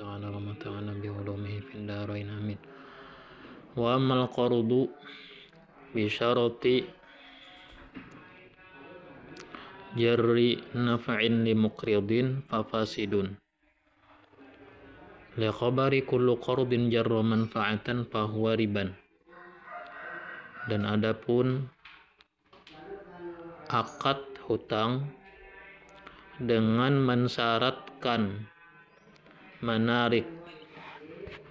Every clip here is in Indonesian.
ta'ala wa mata'ana bi ulumihi fid darain amin. Wa ammal qardu bi syarati jarri naf'in li muqridin fa fasidun. Li khabari kullu qardin jarra manfa'atan fa huwa riban. Dan adapun akad hutang dengan mensyaratkan menarik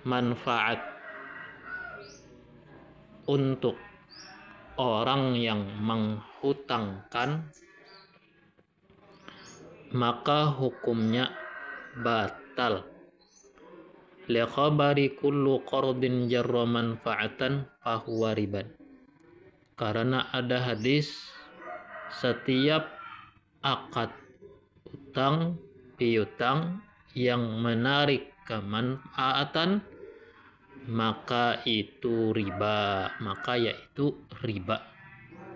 manfaat untuk orang yang menghutangkan, maka hukumnya batal. Li khabari kullu qardin jarra manfaatan fahuwa riban. Karena ada hadis setiap akad utang piutang yang menarik kemanfaatan maka itu riba, maka yaitu riba.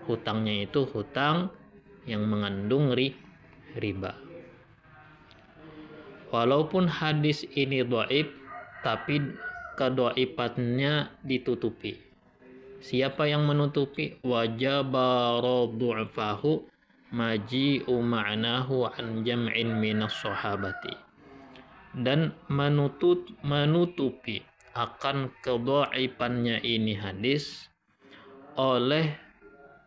Hutangnya itu hutang yang mengandung riba. Walaupun hadis ini dhaif, tapi kedhaifannya ditutupi. Siapa yang menutupi? Wajaba du'fahu maji'u ma'nahu an jam'in minas sahabati. Dan menutupi akan kedhaifannya ini hadis oleh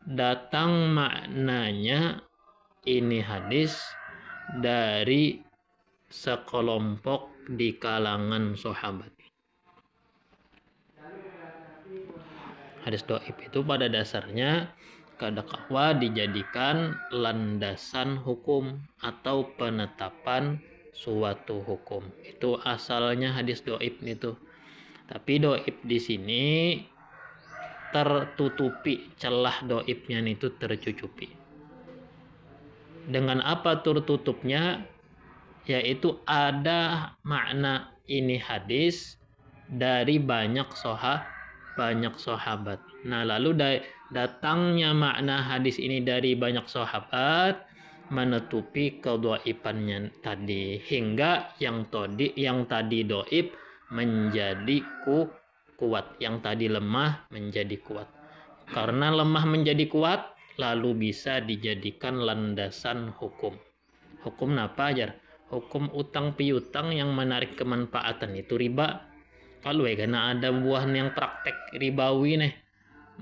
datang maknanya ini hadis dari sekelompok di kalangan sahabat. Hadis dhaif itu pada dasarnya kadakwa dijadikan landasan hukum atau penetapan suatu hukum. Itu asalnya hadis dhaif itu. Tapi dhaif di sini tertutupi, celah dhaifnya itu tercucupi. Dengan apa tertutupnya? Yaitu ada makna ini hadis dari banyak sahabat. Nah, lalu datangnya makna hadis ini dari banyak sahabat menutupi kedhaifannya tadi, hingga yang tadi dhaif menjadi kuat, yang tadi lemah menjadi kuat. Karena lemah menjadi kuat, lalu bisa dijadikan landasan hukum. Hukum apa aja? Hukum utang piutang yang menarik kemanfaatan itu riba. Kalau karena ada buah yang praktek ribawi nih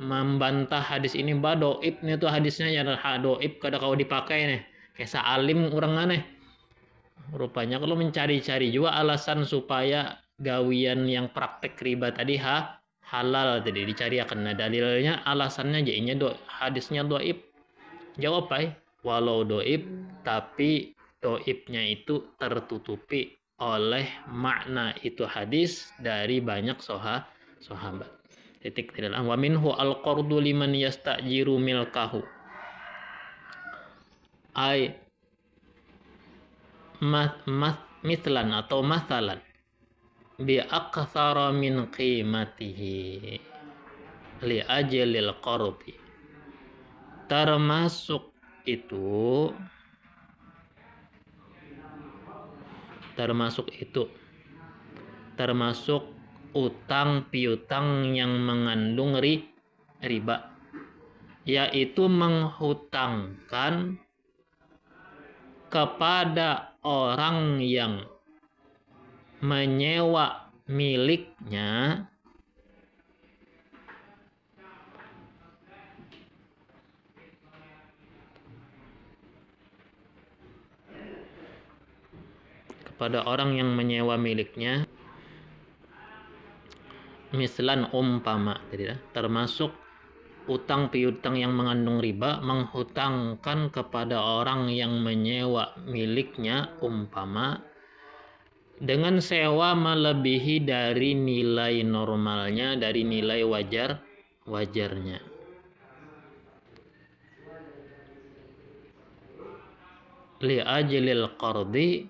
membantah hadis ini dhaif nih tuh hadisnya ya dhaif kada kau dipakai nih. Kayak alim orang aneh. Rupanya kalau mencari-cari juga alasan supaya gawian yang praktek riba tadi halal tadi dicari akan dalilnya, alasannya jadinya hadisnya dhaif. Jawab walau dhaif tapi dhaifnya itu tertutupi oleh makna itu hadis dari banyak sahabat. Titik tidak. Wa minhu al-qardu liman yastajiru milkahu. Ai mithlan atau mathalan bi aktsara min qimatihi li ajalil qardi. Termasuk utang piutang yang mengandung riba, yaitu menghutangkan kepada orang yang menyewa miliknya mislan umpama, termasuk utang piutang yang mengandung riba, menghutangkan kepada orang yang menyewa miliknya umpama dengan sewa melebihi dari nilai normalnya, dari nilai wajarnya. Li ajlil qardi,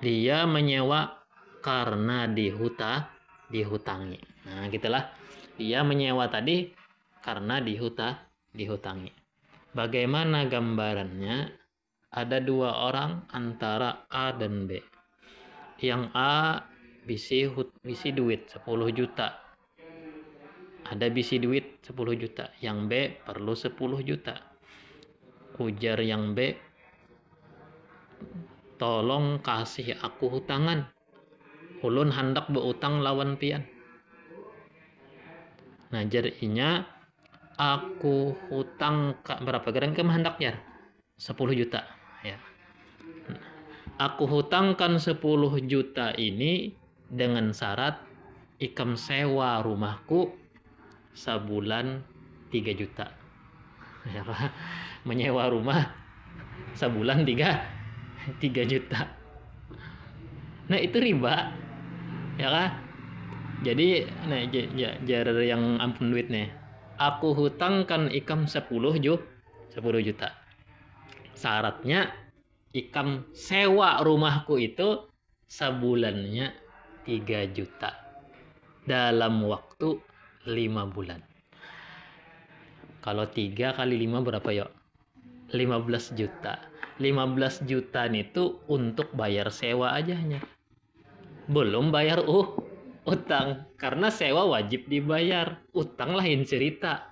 dia menyewa karena dihutangi. Nah, gitulah. Dia menyewa tadi karena dihutangi. Bagaimana gambarannya? Ada dua orang antara A dan B. Yang A bisi duit 10 juta. Ada bisi duit 10 juta. Yang B perlu 10 juta. Ujar yang B, tolong kasih aku hutangan. Ulun hendak berutang lawan pian. Nah, jadinya aku hutang berapa gerang ke hendaknya? 10 juta. Ya. Aku hutangkan 10 juta ini dengan syarat ikam sewa rumahku sebulan 3 juta. Ya, menyewa rumah sebulan 3 juta. Nah, itu riba. Ya kan? Jadi, nah, jar yang ampun duit nih. Aku hutangkan ikam 10 juta. Syaratnya ikam sewa rumahku itu sebulannya 3 juta dalam waktu 5 bulan. Kalau 3 kali 5 berapa yuk? 15 juta. 15 juta itu untuk bayar sewa ajanya. Belum bayar utang. Karena sewa wajib dibayar. Utang lain cerita.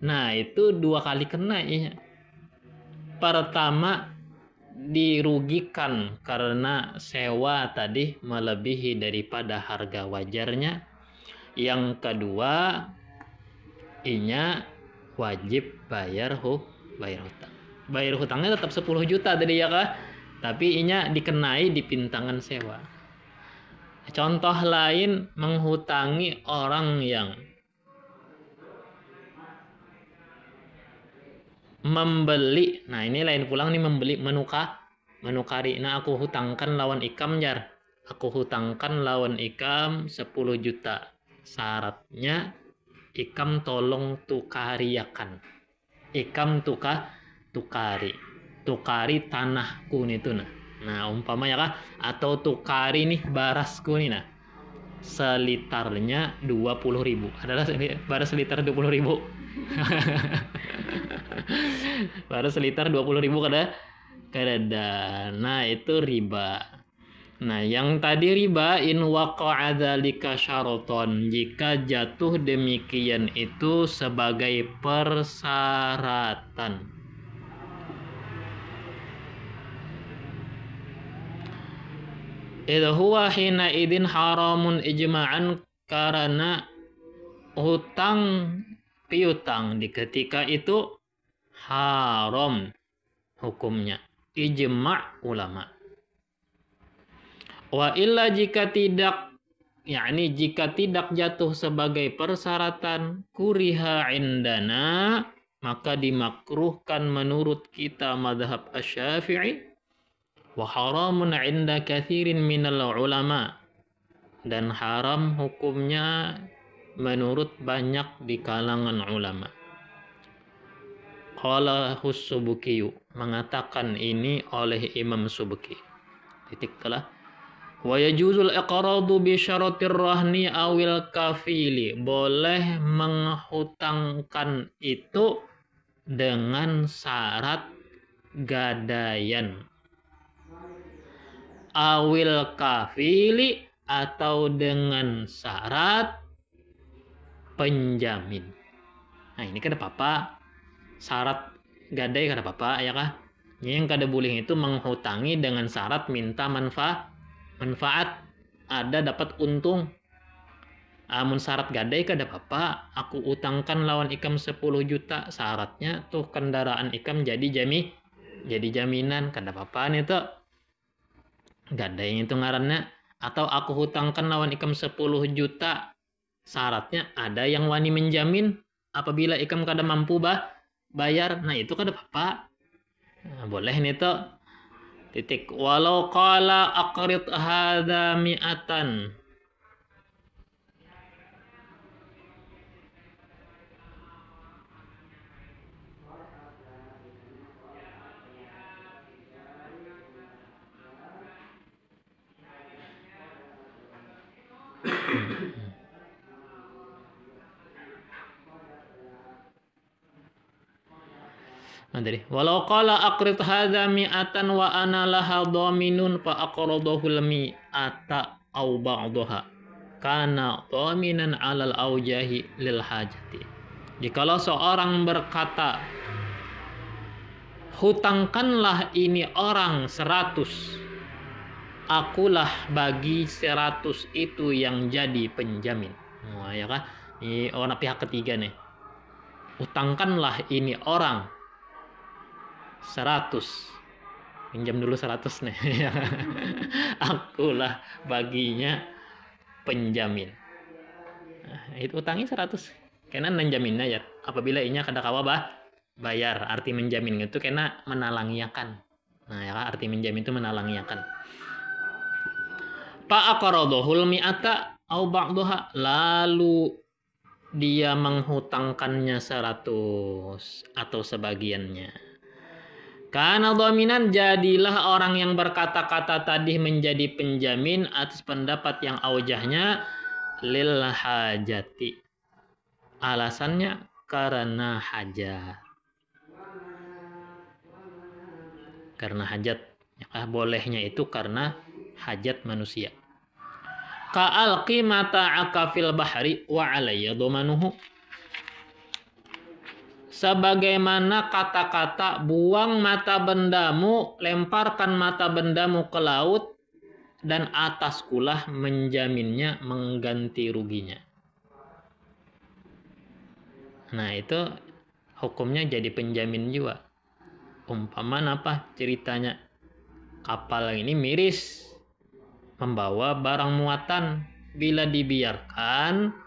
Nah, itu 2 kali kena ya. Pertama, dirugikan karena sewa tadi melebihi daripada harga wajarnya. Yang kedua, inya wajib bayar hutang. Bayar hutangnya tetap 10 juta tadi ya kah? Tapi inya dikenai di pintangan sewa. Contoh lain, menghutangi orang yang membeli. Nah, ini lain pulang nih, membeli menukari. Nah, aku hutangkan lawan ikam jar. Aku hutangkan lawan ikam 10 juta. Syaratnya ikam tolong tukariakan. Ikam tukari tanahku nih tuh nah. Nah, umpamanya kah, atau tukari nih barasku nih nah. Selitarnya 20.000. Adalah baras seliter 20.000. Baru seliter 20.000 kada. Nah, itu riba. Nah, yang tadi riba, in waqa'a dzalika syaraton, jika jatuh demikian itu sebagai persyaratan. Idza huwa hina idin haramun ijma'an, karena hutang piutang di ketika itu haram hukumnya, ijma' ulama. Wa illa jika tidak, yakni jika tidak jatuh sebagai persyaratan, kuriha indana, maka dimakruhkan menurut kita madhab asy-Syafi'i, wa haramun inda kathirin minal ulama, dan haram hukumnya menurut banyak di kalangan ulama. Qala Subki, mengatakan ini oleh Imam Subki. Titik telah. Wa yajuzul iqradu bi syaratir rahni awil kafili. Boleh menghutangkan itu dengan syarat gadaian. Awil kafili, atau dengan syarat penjamin. Nah, ini kada apa-apa. Syarat gadai kada apa-apa ya kah? Yang kada boleh itu menghutangi dengan syarat minta manfaat, ada dapat untung. Amun syarat gadai kada apa-apa. Aku utangkan lawan ikam 10 juta, syaratnya tuh kendaraan ikam jadi jaminan, kada apa-apa nih tuh. Gadai itu ngarannya. Atau aku hutangkan lawan ikam 10 juta, syaratnya ada yang wani menjamin apabila ikam kada mampu bayar. Nah, itu kada apa-apa. Nah, boleh nih tuh. Titik. Walau qala aqrid hadza mi'atan. Tadi walau qala aqrid hadza mi'atan wa ana laha dhaminun fa aqradahu mi'ata aw ba'daha kana dhaminan 'alal aujahi lil hajati. Jikalau seorang berkata, hutangkanlah ini orang 100, akulah bagi 100 itu yang jadi penjamin. Nah, ya kan? Ini orang pihak ketiga nih. Hutangkanlah ini orang 100. Pinjam dulu 100 nih. Akulah baginya penjamin. Nah, itu utangi 100. Kena menjaminnya ya. Apabila inya kada kawa bayar, arti menjamin itu kena menalangiakan. Nah, ya arti menjamin itu menalangiakan. Fa'aqradahu mi'ata au ba'daha, lalu dia menghutangkannya 100 atau sebagiannya. Karena dominan, jadilah orang yang berkata-kata tadi menjadi penjamin atas pendapat yang aujahnya lil hajati. Alasannya karena hajat. Karena hajat. Ya, bolehnya itu karena hajat manusia. Ka'al qimata akafil bahri wa alayya domanuhu. Sebagaimana kata-kata buang mata bendamu, lemparkan mata bendamu ke laut, dan ataskulah menjaminnya, mengganti ruginya. Nah, itu hukumnya jadi penjamin juga. Umpama apa ceritanya? Kapal ini miris, membawa barang muatan, bila dibiarkan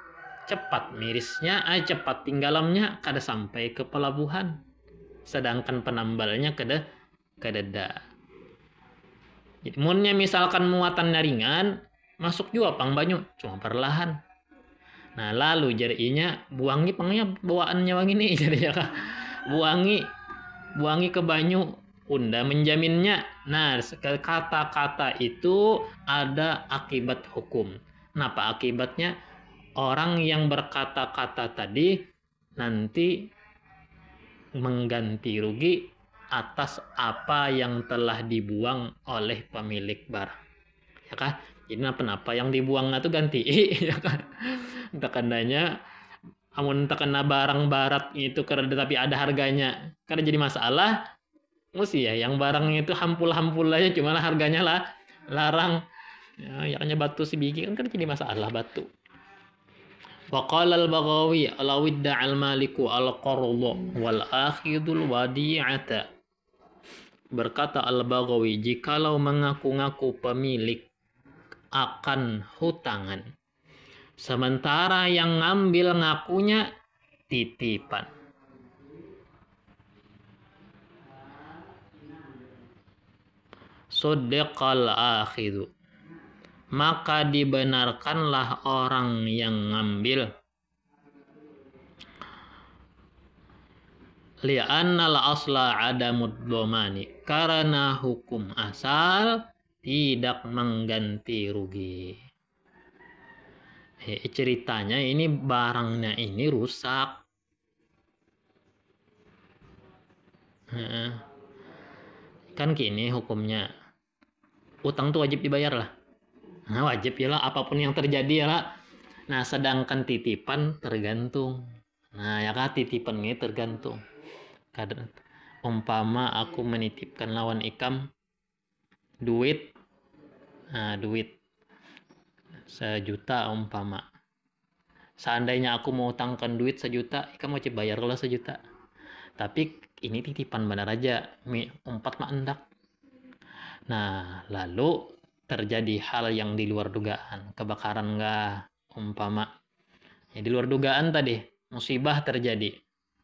cepat mirisnya, cepat tinggalamnya kada sampai ke pelabuhan, sedangkan penambalnya kada jadi munnya misalkan muatan ringan masuk juga pang banyu cuma perlahan. Nah, lalu jadinya buangi pangnya bawaannya wangi nih jadi ya buangi ke banyu unda menjaminnya. Nah, kata-kata itu ada akibat hukum. Kenapa akibatnya? Orang yang berkata-kata tadi nanti mengganti rugi atas apa yang telah dibuang oleh pemilik barang. Ya kan? Jadi kenapa yang dibuang itu ganti ya kan? Tekanannya amun terkena barang barat itu karena tapi ada harganya. Karena jadi masalah mesti ya yang barangnya itu hampul-hampul aja cuma harganya lah larang. Ya kayaknya batu sebiji kan jadi masalah batu. Wa qala al-Baghawi law idda'a al-maliku al-qarda wal akhidul wadi'ata. Berkata al-Baghawi, jikalau mengaku-ngaku pemilik akan hutangan, sementara yang ngambil ngakunya titipan. Sodeqal akhidu, maka dibenarkanlah orang yang ngambil. Li'annal asla adamud dhamani, karena hukum asal tidak mengganti rugi. Ceritanya ini barangnya ini rusak. Kan gini hukumnya, utang tuh wajib dibayar lah. Nah, wajib ya lah, apapun yang terjadi ya lah. Nah, sedangkan titipan tergantung. Nah, ya kan titipan ini tergantung. Kadang umpama aku menitipkan lawan ikam duit, nah duit 1 juta umpama. Seandainya aku mau utangkan duit 1 juta, ikam wajib bayar lah 1 juta. Tapi ini titipan benar aja, umpat mak endak. Nah, lalu terjadi hal yang di luar dugaan, kebakaran enggak umpama. Ya, di luar dugaan tadi, musibah terjadi.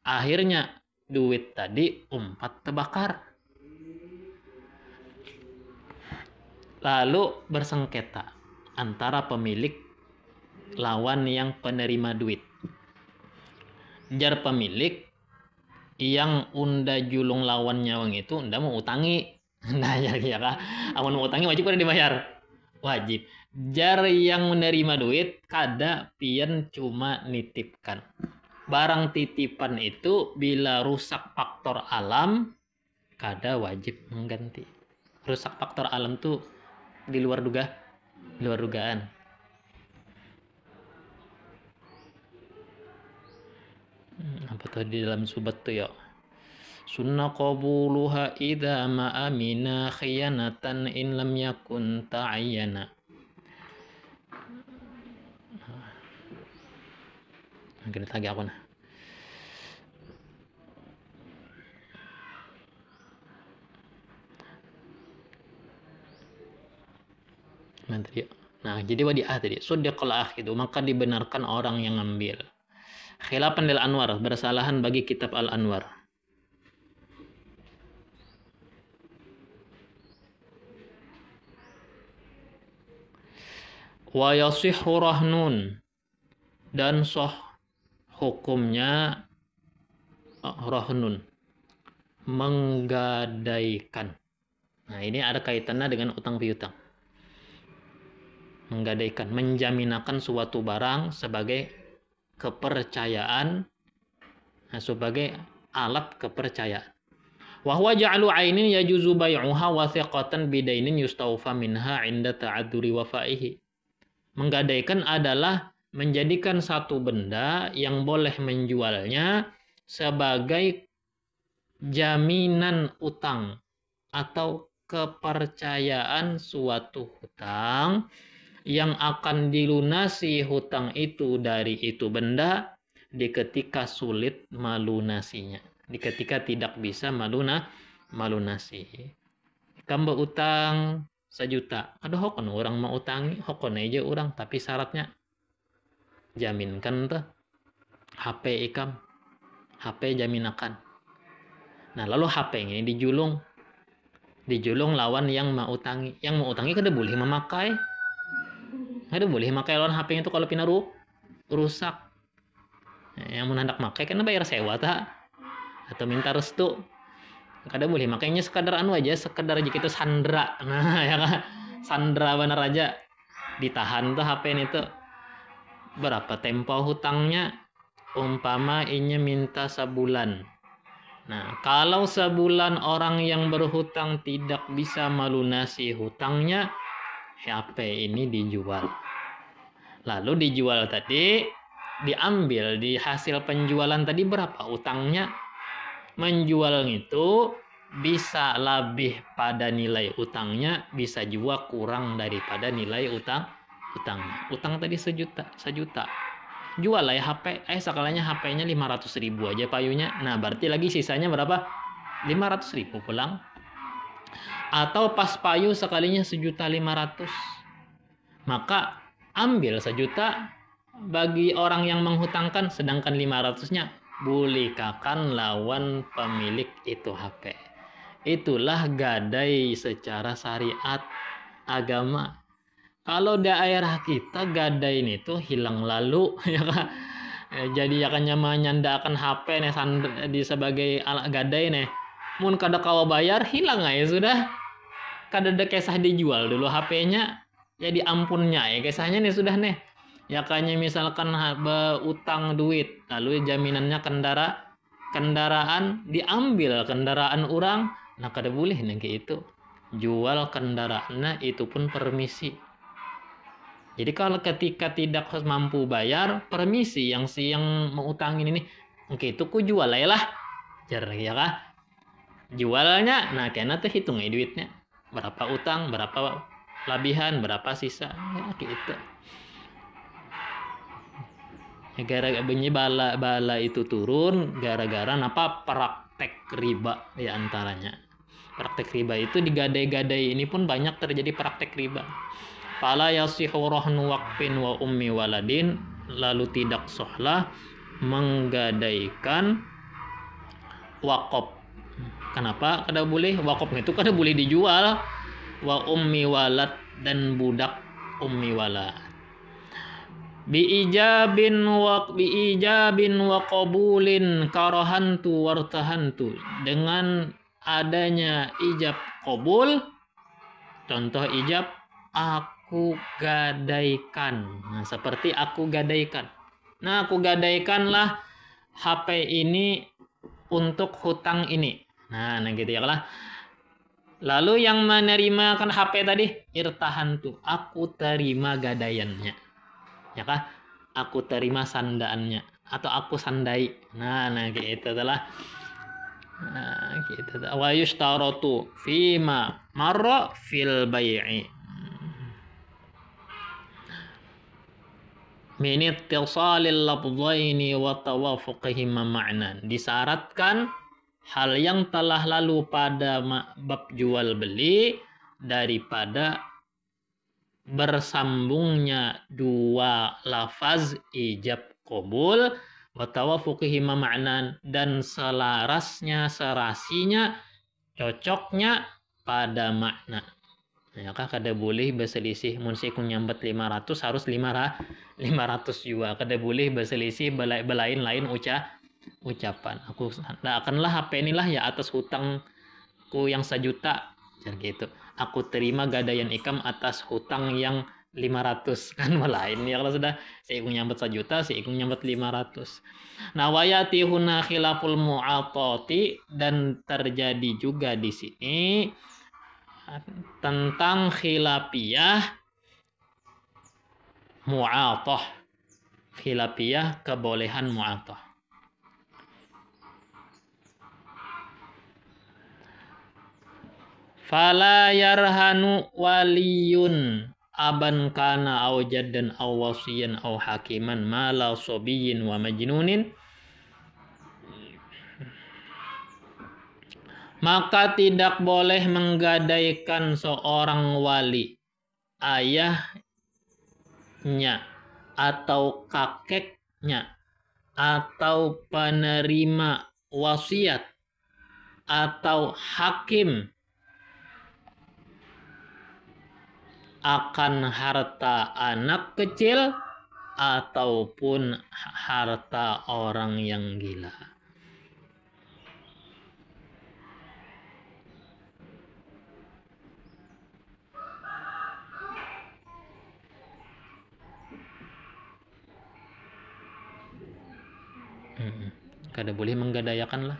Akhirnya duit tadi umpat terbakar. Lalu bersengketa antara pemilik lawan yang penerima duit. Jar pemilik yang unda julung lawan nyawang itu unda mau utangi. Nah, ya kan. Amun mau utangi wajib kada dibayar. Wajib. Jar yang menerima duit kada pian cuma nitipkan. barang titipan itu bila rusak faktor alam kada wajib mengganti. Rusak faktor alam tuh di luar dugaan. Apa tuh di dalam subat tuh ya? Sunna qabuluha idza ma amina khiyanatan in lam yakun ta'ayyana. Mungkin lagi aku nah. Nah, jadi wadi'ah tadi, sudiqal akhidu, maka dibenarkan orang yang ngambil. Khilafan lil Anwar, bersalahan bagi kitab Al-Anwar. Wa yasihhu rahnun, dan sah hukumnya rahnun, menggadaikan. Nah, ini ada kaitannya dengan utang piutang. Menggadaikan, menjaminakan suatu barang sebagai kepercayaan, sebagai alat kepercayaan. Wa huwa ja'alu 'ainin yajuzu bai'uha wathiqatan bidainin yustawfa minha 'inda ta'adzuri wafa'ihi. Menggadaikan adalah menjadikan satu benda yang boleh menjualnya sebagai jaminan utang atau kepercayaan suatu hutang yang akan dilunasi hutang itu dari itu benda di ketika sulit melunasinya, di ketika tidak bisa melunasi. Kamu utang 1 juta, ada hokon orang mau utangi, hokon aja orang, tapi syaratnya jaminkan tuh HP ikam, HP jaminakan. Nah, lalu HP ini dijulung lawan yang mau utangi. Yang mau utangi kada boleh memakai. Kada boleh memakai lawan HP itu kalau pina rusak. Yang menandak makai kan bayar sewa tak? Atau minta restu. Kada boleh makanya sekadar aja, sekadar aja kita sandra. Nah, ya kan? Sandra bener aja. Ditahan tuh HP ini tuh. Berapa tempo hutangnya? Umpama inya minta sebulan. Nah, kalau sebulan orang yang berhutang tidak bisa melunasi hutangnya, HP ini dijual. Lalu dijual tadi, diambil di hasil penjualan tadi berapa utangnya. Menjual itu bisa lebih pada nilai utangnya, bisa juga kurang daripada nilai utangnya. Utang tadi 1 juta. Jual lah ya HP, sekalanya HP-nya 500.000 aja payunya. Nah, berarti lagi sisanya berapa? 500.000 pulang. Atau pas payu sekalinya 1.500.000. Maka ambil 1 juta bagi orang yang menghutangkan, sedangkan 500-nya bulikakan lawan pemilik itu HP. Itulah gadai secara syariat agama. Kalau daerah kita gadai itu hilang lalu, ya kan? Jadi akan menyandarkan HP nih di sebagai alat gadai nih. Mun kada kawa bayar hilang aja sudah. Kada ada kisah dijual dulu HP-nya. Jadi ampunnya ya kisahnya nih sudah nih. Ya kayaknya misalkan utang duit, lalu jaminannya kendaraan diambil kendaraan orang, nah kada boleh nih kayak itu. Jual kendaraannya itu pun permisi. Jadi kalau ketika tidak mampu bayar, permisi yang mau utangin ini, oke itu ku jual lah. Jar ya kah? Jualnya, nah kena tuh hitung duitnya. Berapa utang, berapa labihan, berapa sisa, ya gitu. Gara-gara bunyi bala itu turun gara-gara apa praktek riba di antaranya. Praktek riba itu digadai-gadai ini pun banyak terjadi praktek riba. Fala yasihu rahnu waqfin wa ummi waladin, lalu tidak sahlah menggadaikan wakaf. Kenapa kada boleh? Wakaf itu kada boleh dijual. Wa ummi walad, dan budak ummi walad. Biijabin wa qabulin karahantu wartahantu, dengan adanya ijab qabul, contoh ijab aku gadaikan. Nah, seperti aku gadaikan. Nah, aku gadaikanlah HP ini untuk hutang ini. Nah gitu ya lah. Lalu yang menerima kan HP tadi, irtahantu, aku terima gadaiannya. Ya kah? Aku terima sandaannya atau aku sandai. Nah gitu adalah. Nah gitu. Wa yushtaratu fima marra fil bai'i. Min ittisalil lafdhaini wa tawafuqihima ma'nan. Disyaratkan hal yang telah lalu pada bab jual beli daripada bersambungnya dua lafaz ijab qabul wa tawafuqihima ma'nan, dan selarasnya, serasinya, cocoknya pada makna. Ya kah kada boleh berselisih, mun si nyambat 500 harus 500 juga. Kada boleh berselisih belain lain ucapan. Aku akanlah HP inilah ya atas hutangku yang 1 juta gitu. Aku terima gadaian ikam atas hutang yang 500 kan melain ya. Kalau sudah si ikung nyambat 1 juta, si ikung nyambat 500. Nah wayati huna khilaful mu'atati, dan terjadi juga di sini tentang khilafiyah mu'athah. Khilafiyah kebolehan mu'athah. Fala yarhanu waliyun aban kana aw jaddan aw wasiyan aw hakiman mala sobiyin wa majnunin. Maka tidak boleh menggadaikan seorang wali, ayahnya atau kakeknya atau penerima wasiat atau hakim akan harta anak kecil ataupun harta orang yang gila. Kada boleh menggadaikan lah.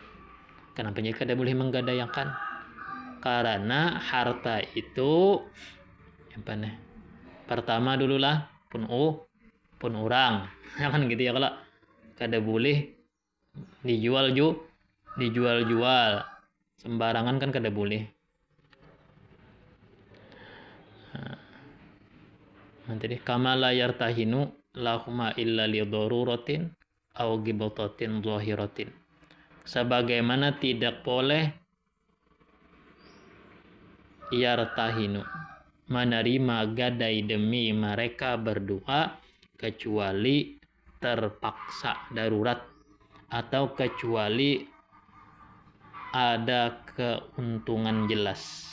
Kenapa kada boleh menggadaikan? Karena harta itu apa nih? Pertama dululah pun orang. Jangan gitu ya, kalau kada boleh dijual sembarangan kan kada boleh. Nanti deh kamala yartahinu lahuma illa li daruratin aw gibatatin zahiratin. Sebagaimana tidak boleh yartahinu menerima gadai demi mereka berdua kecuali terpaksa darurat atau kecuali ada keuntungan jelas.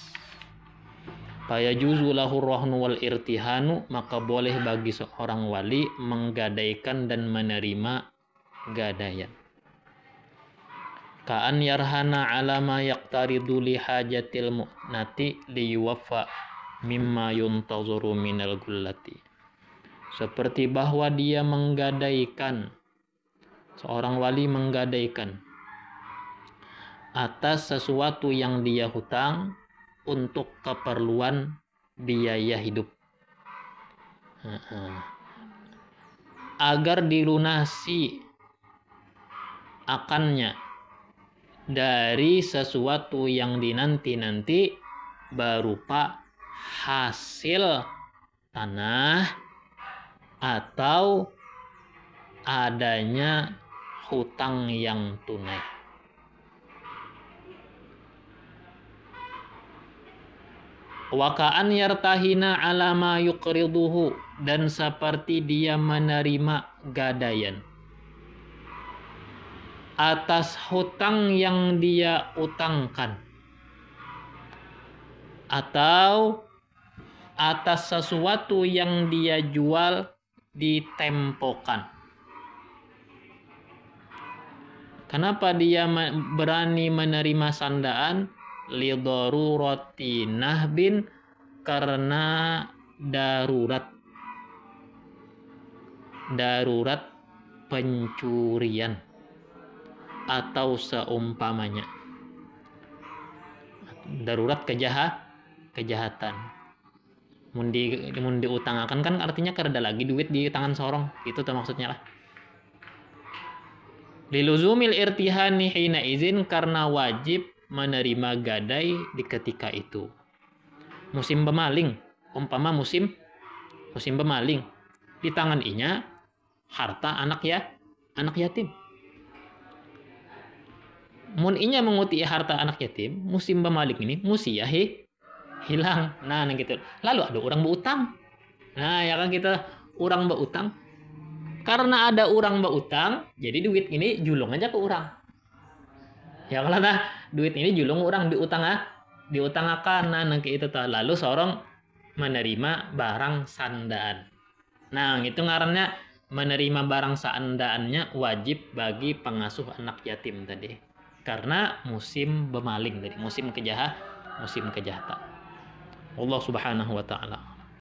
Fayajuzu lahu rahnu wal irtihanu, maka boleh bagi seorang wali menggadaikan dan menerima gadaian. Ka'an yarhana ala ma yaqtaridu li hajatil mu'nati liyuwaffa mimma yuntazuru minal gullati. Seperti bahwa dia menggadaikan, seorang wali menggadaikan atas sesuatu yang dia hutang untuk keperluan biaya hidup, agar dilunasi akannya dari sesuatu yang dinanti-nanti berupa hasil tanah atau adanya hutang yang tunai. Wakaan yartahina ala ma yuqriduhu, dan seperti dia menerima gadaian atas hutang yang dia utangkan atau atas sesuatu yang dia jual ditempokan. Kenapa dia berani menerima sandaan? Lidarurati nahbin, karena darurat pencurian. atau seumpamanya. Darurat kejahatan. Mun diutangakan kan artinya kereda lagi duit di tangan sorong, itu tuh maksudnya lah. Liluzumil irtihani hina izin, karena wajib menerima gadai di ketika itu. Musim bemaling, umpama musim bemaling, di tangan inya harta anak yatim. Mun inya menguti harta anak yatim, musim bemaling ini musia hilang. Nah gitu. Lalu ada orang berutang. Nah ya kan, kita orang berutang. Karena ada orang berutang, jadi duit ini julung aja ke orang. Ya kalau nah duit ini julung orang diutangakan. Nah itu tuh. Lalu seorang menerima barang sandaan. Nah itu ngarannya menerima barang sandaannya wajib bagi pengasuh anak yatim tadi. Karena musim bemaling tadi, musim kejahatan. Allah Subhanahu wa taala